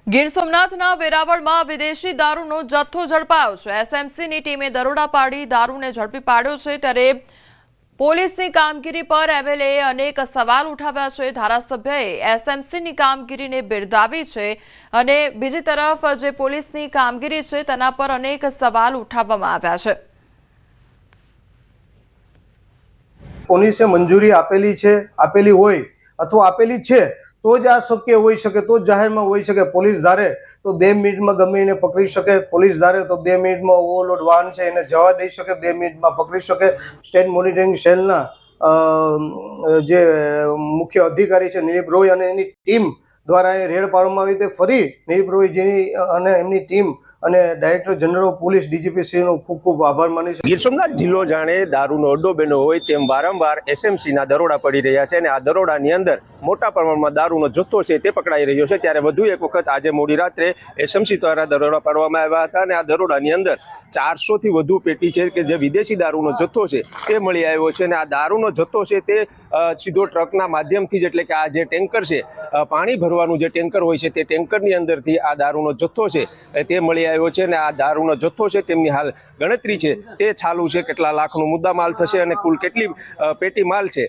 ગીર સોમનાથના વેરાવળમાં વિદેશી દારૂનો જથ્થો ઝડપાયો છે। એસએમસીની ટીમે દરોડા પાડી દારૂને ઝડપી પાડ્યો છે। ત્યારે પોલીસની કામગીરી પર એમએલએએ અનેક સવાલ ઉઠાવ્યા છે। ધારાસભ્યએ એસએમસીની કામગીરીને બિરદાવી છે અને બીજી તરફ જે પોલીસની કામગીરી છે તેના પર અનેક સવાલ ઉઠાવવામાં આવ્યા છે। પોલીસે મંજૂરી આપેલી હોય અથવા આપેલી છે તો જ આ શક્ય હોઈ શકે, તો જ જાહેરમાં હોઈ શકે। પોલીસ ધારે તો 2 મિનિટમાં ગમે એને પકડી શકે, પોલીસ ધારે તો 2 મિનિટમાં ઓવરલોડ વાહન છે એને જવા દઈ શકે, 2 મિનિટમાં પકડી શકે। સ્ટેટ મોનિટરિંગ સેલના જે મુખ્ય અધિકારી છે નિલીપ રોય અને એની ટીમ દ્વારા એ રેડ પાડવામાં આવી। તે ફરી નિલીપ રોયજીની અને એમની ટીમ અને director general of police DGP શ્રીનો ખૂબ ખૂબ આભાર માની છે। ગીર સોમનાથ જિલ્લો જાણે દારૂનો અડ્ડો બન્યો હોય તેમ વારંવાર એસએમસીના દરોડા પડી રહ્યા છે અને આ દરોડાની અંદર મોટા પ્રમાણમાં દારૂનો જથ્થો છે તે પકડાઈ રહ્યો છે। ત્યારે વધુ એક વખત આજે મોડી રાત્રે એસએમસી દ્વારા દરોડા પાડવામાં આવ્યા હતા અને આ દરોડાની અંદર 400 થી વધુ પેટી છે કે જે વિદેશી દારૂનો જથ્થો છે તે મળી આવ્યો છે અને આ દારૂનો જથ્થો છે તે સીધો ટ્રકના માધ્યમથી જ, એટલે કે આ જે ટેન્કર છે પાણી ભરવાનું જે ટેન્કર હોય છે તે ટેન્કરની અંદરથી આ દારૂનો જથ્થો છે તે મળી આવ્યો છે અને આ દારૂનો જથ્થો છે તેમની હાલ ગણતરી છે તે ચાલુ છે। કેટલા લાખનો મુદ્દા માલ થશે અને કુલ કેટલી પેટી માલ છે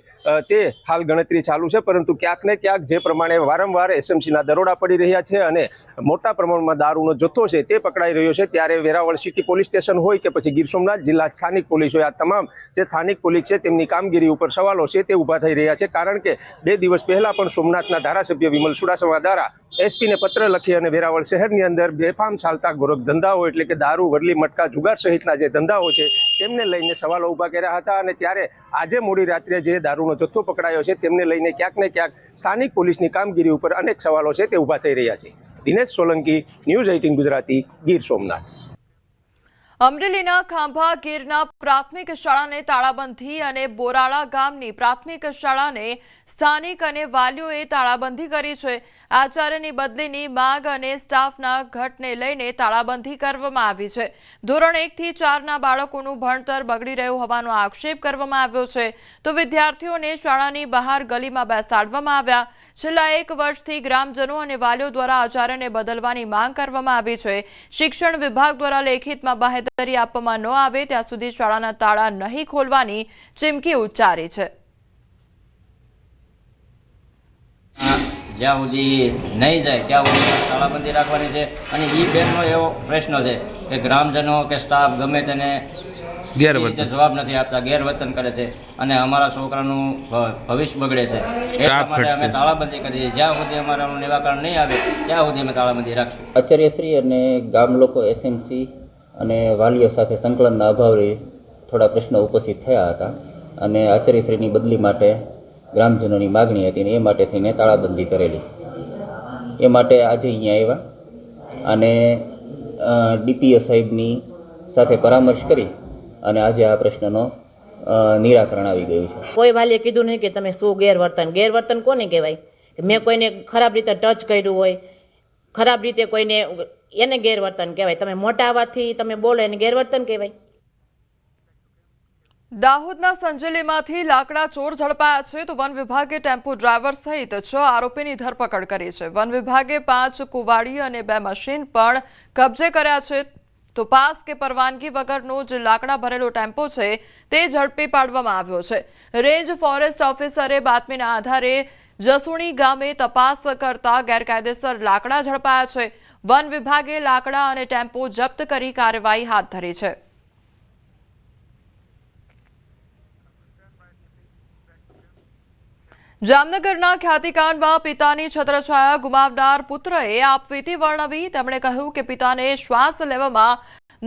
તે હાલ ગણતરી ચાલુ છે। પરંતુ ક્યાંક ને ક્યાંક જે પ્રમાણે વારંવાર એસએમસીના દરોડા પડી રહ્યા છે અને મોટા પ્રમાણમાં દારૂનો જથ્થો છે તે પકડાઈ રહ્યો છે, ત્યારે વેરાવળ સિટી પોલીસ સ્ટેશન હોય કે પછી ગીર સોમનાથ જિલ્લા સ્થાનિક પોલીસ હોય, આ તમામ જે સ્થાનિક પોલીસ છે તેમની કામગીરી ઉપર સવાલો છે તે ઊભા થઈ રહ્યા છે। કારણ કે 2 દિવસ પહેલા પણ સોમનાથના ધારાસભ્ય વિમલ ચુડાસમા દ્વારા એસપીને પત્ર લખી અને વેરાવળ શહેરની અંદર બેફામ ચાલતા ગોરખ ધંધાઓ એટલે કે દારૂ, વરલી, મટકા, જુગાર સહિતના જે ધંધાઓ છે તેમને લઈને સવાલો ઊભા કર્યા હતા અને ત્યારે આજે મોડી રાત્રે જે દારૂનો જથ્થો પકડાયો છે તેમને લઈને ક્યાંક ને ક્યાંક સ્થાનિક પોલીસની કામગીરી ઉપર અનેક સવાલો છે તે ઊભા થઈ રહ્યા છે। દિનેશ સોલંકી, ન્યૂઝ 18 ગુજરાતી, ગીર સોમનાથ। અમરેલીના ખાંભા ગીરના પ્રાથમિક શાળાને તાળાબંધી અને બોરાળા ગામની પ્રાથમિક શાળાને સ્થાનિક અને વાલીઓએ તાળાબંધી કરી છે। આચાર્યની બદલીની માંગ અને સ્ટાફના ઘટને લઈને તાળાબંધી કરવામાં આવી છે। ધોરણ 1 થી 4ના બાળકોનું ભણતર બગડી રહ્યું હોવાનો આક્ષેપ કરવામાં આવ્યો છે, તો વિદ્યાર્થીઓને શાળાની બહાર ગલીમાં બેસાડવામાં આવ્યા। છેલ્લા 1 વર્ષથી ગ્રામજનો અને વાલીઓ દ્વારા આચાર્યને બદલવાની માંગ કરવામાં આવી છે। શિક્ષણ વિભાગ દ્વારા લેખિતમાં બાહેધરી આપવામાં ન આવે ત્યાં સુધી શાળાના તાળા નહીં ખોલવાની ચીમકી ઉચ્ચારી છે। જ્યાં સુધી નહીં જાય ત્યાં સુધી તાળાબંધી રાખવાની છે અને એ બેનનો એવો પ્રશ્ન છે કે ગ્રામજનો કે સ્ટાફ ગમે તેને જવાબ નથી આપતા, ગેરવર્તન કરે છે અને અમારા છોકરાનું ભવિષ્ય બગડે છે। એટલા માટે અમે તાળાબંધી કરીએ। જ્યાં સુધી અમારાનું નિરાકરણ નહીં આવે ત્યાં સુધી અમે તાળાબંધી રાખશું। આચાર્યશ્રી અને ગામ લોકો એસએમસી અને વાલીઓ સાથે સંકલનના અભાવે થોડા પ્રશ્નો ઉપસ્થિત થયા હતા અને આચાર્યશ્રીની બદલી માટે ગ્રામજનોની માગણી હતી અને એ માટે થઈને તાળાબંધી કરેલી। એ માટે આજે અહીંયા આવ્યા અને ડીપીઓ સાહેબની સાથે પરામર્શ કરી અને આજે આ પ્રશ્નનો નિરાકરણ આવી ગયું છે। કોઈ વાલીએ કીધું નહીં કે તમે શું ગેરવર્તન કોને કહેવાય? મેં કોઈને ખરાબ રીતે ટચ કર્યું હોય, ખરાબ રીતે કોઈને, એને ગેરવર્તન કહેવાય। તમે મોટા અવાજથી તમે બોલો એને ગેરવર્તન કહેવાય? દાહોદના સંજેલીમાંથી લાકડા ચોર ઝડપાયા છે, તો વન વિભાગે ટેમ્પો ડ્રાઈવર સહિત 6 આરોપીની ધરપકડ કરી છે। વન વિભાગે 5 કુવાડી અને 2 મશીન પણ કબજે કર્યા છે, તો પાસ કે પરવાનગી વગરનો જે લાકડા ભરેલો ટેમ્પો છે તે ઝડપી પાડવામાં આવ્યો છે। રેન્જ ફોરેસ્ટ ઓફિસરે બાતમીના આધારે જસુણી ગામે તપાસ કરતા ગેરકાયદેસર લાકડા ઝડપાયા છે। વન વિભાગે લાકડા અને ટેમ્પો જપ્ત કરી કાર્યવાહી હાથ ધરી છે। જામનગરના ખ્યાતિકાંડમાં પિતાની છત્રછાયા ગુમાવનાર પુત્રએ આપવીતી વર્ણવી। તેમણે કહ્યું કે પિતાને શ્વાસ લેવામાં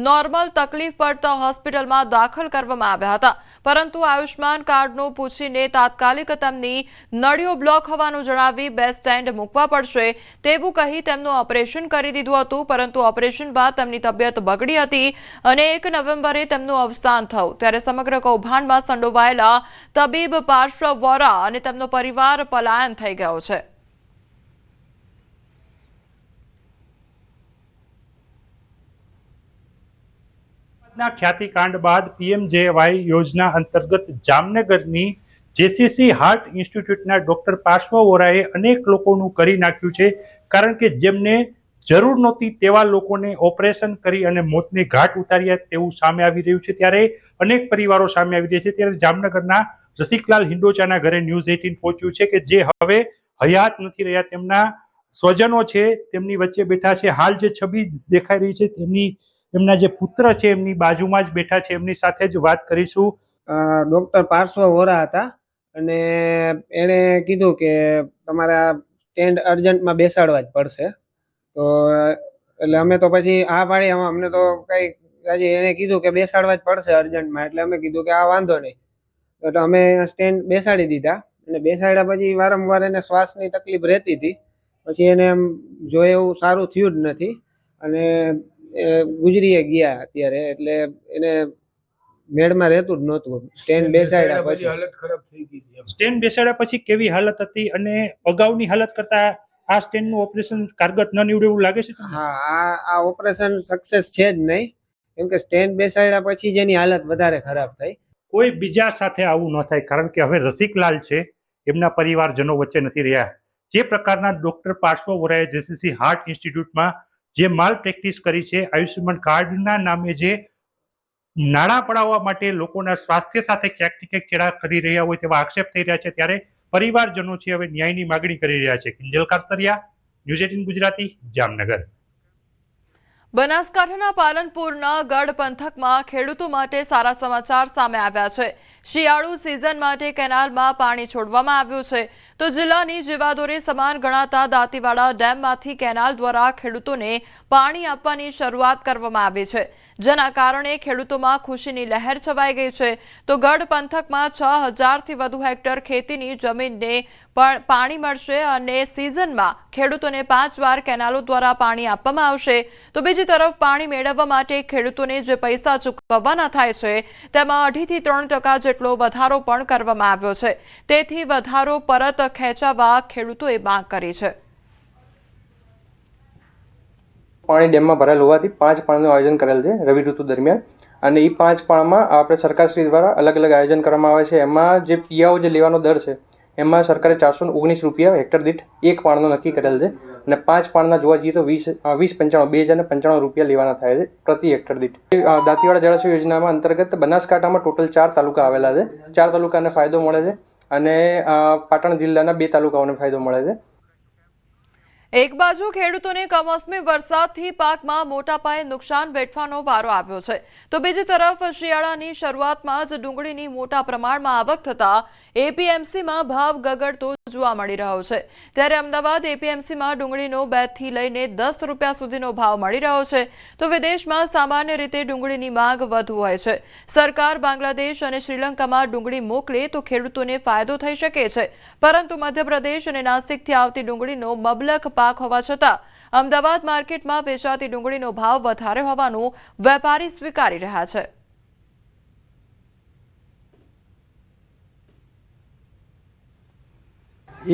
નોર્મલ તકલીફ પડતા હોસ્પિટલમાં દાખલ કરવામાં આવ્યા હતા, પરંતુ આયુષ્માન કાર્ડનું પૂછીને તાત્કાલિક તેમની નળીઓ બ્લોક હોવાનું જણાવી 2 સ્ટેન્ડ મૂકવા પડશે તેવું કહી તેમનું ઓપરેશન કરી દીધું હતું, પરંતુ ઓપરેશન બાદ તેમની તબિયત બગડી હતી અને 1 નવેમ્બરે તેમનું અવસાન થયું। ત્યારે સમગ્ર કૌભાંડમાં સંડોવાયેલા તબીબ પાર્શ્વ વોરા અને તેમનો પરિવાર પલાયન થઈ ગયો છે। ખ્યાતિકાંડ બાદ પીએમજેવાય યોજના અંતર્ગત જામનગરની જેસીસી હાર્ટ ઇન્સ્ટિટ્યૂટના ડોક્ટર પાર્શ્વ વોરાએ અનેક લોકોનું કરી નાખ્યું છે, કારણ કે જેમને જરૂર નહોતી તેવા લોકોને ઓપરેશન કરી અને મોતને ઘાટ ઉતાર્યા તેવું સામે આવી રહ્યું છે। ત્યારે અનેક પરિવારો સામે આવી રહ્યા છે। ત્યારે જામનગરના રસિકલાલ હિંડોચાના ઘરે ન્યૂઝ 18 પહોંચ્યું છે કે જે હવે હયાત નથી રહ્યા, તેમના સ્વજનો છે તેમની વચ્ચે બેઠા છે। હાલ જે છબી દેખાઈ રહી છે એમના જે પુત્ર છે એમની બાજુમાં જ બેઠા છે, એમની સાથે જ વાત કરીશું। ડોક્ટર પાર્શ્વ વોરા હતા અને એણે કીધું કે તમારા સ્ટેન્ડ અર્જન્ટમાં બેસાડવા જ પડશે। તો એટલે અમે તો પછી આ પાડી, અમને તો કઈ હજી એણે કીધું કે બેસાડવા જ પડશે અર્જન્ટમાં, એટલે અમે કીધું કે આ વાંધો નહીં। એટલે અમે સ્ટેન્ડ બેસાડી દીધા અને બેસાડ્યા પછી વારંવાર એને શ્વાસની તકલીફ રહેતી હતી। પછી એને એમ જોઈએ એવું સારું થયું જ નથી અને ગુજરીએ ગયા અત્યારે, એટલે એને મેળમાં રહેતું જ નહોતું। સ્ટેન્ડ બેસાડ્યા પછી હાલત ખરાબ થઈ ગઈ। સ્ટેન્ડ બેસાડ્યા પછી કેવી હાલત હતી અને અગાઉની હાલત કરતા આ સ્ટેન્ડનું ઓપરેશન કારગત ન નીવડે એવું લાગે છે? હા, આ ઓપરેશન સક્સેસ છે જ નહીં, કેમ કે સ્ટેન્ડ બેસાડ્યા પછી જ એની હાલત વધારે ખરાબ થઈ। કોઈ બીજા સાથે આવું ન થાય, કારણ કે હવે રસિકલાલ છે એમના પરિવારજનો વચ્ચે નથી રહ્યા। જે પ્રકારના ડોક્ટર પાર્શ્વ વોરાએ જેસીસી હાર્ટ ઇન્સ્ટિટ્યૂટમાં જે માલ પ્રેક્ટિસ કરી છે, આયુષ્યમાન કાર્ડના નામે જે નાણાં પડાવવા માટે લોકોના સ્વાસ્થ્ય સાથે ક્યાંક ને ક્યાંક ચેડા કરી રહ્યા હોય તેવા આક્ષેપ થઈ રહ્યા છે। ત્યારે પરિવારજનો છે હવે ન્યાયની માગણી કરી રહ્યા છે। કિંજલ કારસરિયા, ન્યૂઝ 18 ગુજરાતી, જામનગર। બનાસકાંઠાના પાલનપુરના ગઢ પંથકમાં ખેડૂતો માટે સારા સમાચાર સામે આવ્યા છે। શિયાળુ સિઝન માટે કેનાલમાં પાણી છોડવામાં આવ્યું છે, તો જિલ્લાની જીવાદોરી સમાન ગણાતા દાંતીવાડા ડેમમાંથી કેનાલ દ્વારા ખેડૂતોને પાણી આપવાની શરૂઆત કરવામાં આવી છે, જેના કારણે ખેડૂતોમાં ખુશીની લહેર છવાઈ ગઈ છે। તો ગઢ પંથકમાં 6000થી વધુ હેક્ટર ખેતીની જમીનને પણ પાણી મળશે અને સિઝનમાં ખેડૂતોને 5 વાર કેનાલો દ્વારા પાણી આપવામાં આવશે। તો બીજી તરફ પાણી મેળવવા માટે ખેડૂતોને જે પૈસા ચૂકવવાના થાય છે તેમાં 2.5 થી 3% જેટલો વધારો પણ કરવામાં આવ્યો છે, તેથી વધારો પરત ખેંચાવવા ખેડૂતોએ માંગ કરી છે। પાણી ડેમમાં ભરાયેલ હોવાથી 5 પાળનું આયોજન કરેલ છે રવિ ઋતુ દરમિયાન, અને એ 5 પાળમાં આપણે સરકારશ્રી દ્વારા અલગ અલગ આયોજન કરવામાં આવે છે। એમાં જે પિયાઓ જે લેવાનો દર છે એમાં સરકારે 419 રૂપિયા હેક્ટર દીઠ એક પાળનો નક્કી કરેલ છે, અને 5 પાળના જોવા જઈએ તો 2095 રૂપિયા લેવાના થાય છે પ્રતિ હેક્ટર દીઠ। દાંતીવાડા જળાશય યોજનામાં અંતર્ગત બનાસકાંઠામાં ટોટલ 4 તાલુકા આવેલા છે। 4 તાલુકાને ફાયદો મળે છે અને પાટણ જિલ્લાના 2 તાલુકાઓને ફાયદો મળે છે। એક બાજુ ખેડૂતોને કમોસમી વરસાદથી પાકમાં મોટા પાયે નુકસાન વેઠવાનો વારો આવ્યો છે, તો બીજી તરફ શિયાળાની શરૂઆતમાં જ ડુંગળીની મોટા પ્રમાણમાં આવક થતા એપીએમસીમાં ભાવ ગગડતો જોવા મળી રહ્યો છે। ત્યારે અમદાવાદ એપીએમસીમાં ડુંગળીનો 2 થી લઈને 10 રૂપિયા સુધીનો ભાવ મળી રહ્યો છે, તો વિદેશમાં સામાન્ય રીતે ડુંગળીની માંગ વધુ હોય છે। સરકાર બાંગ્લાદેશ અને શ્રીલંકામાં ડુંગળી મોકલે તો ખેડૂતોને ફાયદો થઈ શકે છે, પરંતુ મધ્યપ્રદેશ અને નાસિકથી આવતી ડુંગળીનો મબલખ પાક હોવા છતાં અમદાવાદ માર્કેટમાં વેચાતી ડુંગળીનો ભાવ વધારે હોવાનું વેપારી સ્વીકારી રહ્યા છે।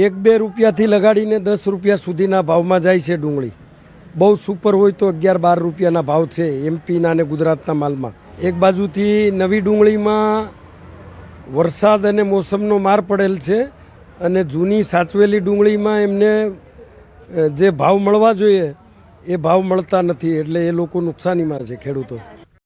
1-2 રૂપિયાથી લગાડીને 10 રૂપિયા સુધીના ભાવમાં જાય છે ડુંગળી। બહુ સુપર હોય તો 11-12 રૂપિયાના ભાવ છે એમપીના અને ગુજરાતના માલમાં। એક બાજુથી નવી ડુંગળીમાં વરસાદ અને મોસમનો માર પડેલ છે અને જૂની સાચવેલી ડુંગળીમાં એમને જે ભાવ મળવા જોઈએ એ ભાવ મળતા નથી, એટલે એ લોકો નુકસાનીમાં છે ખેડૂતો।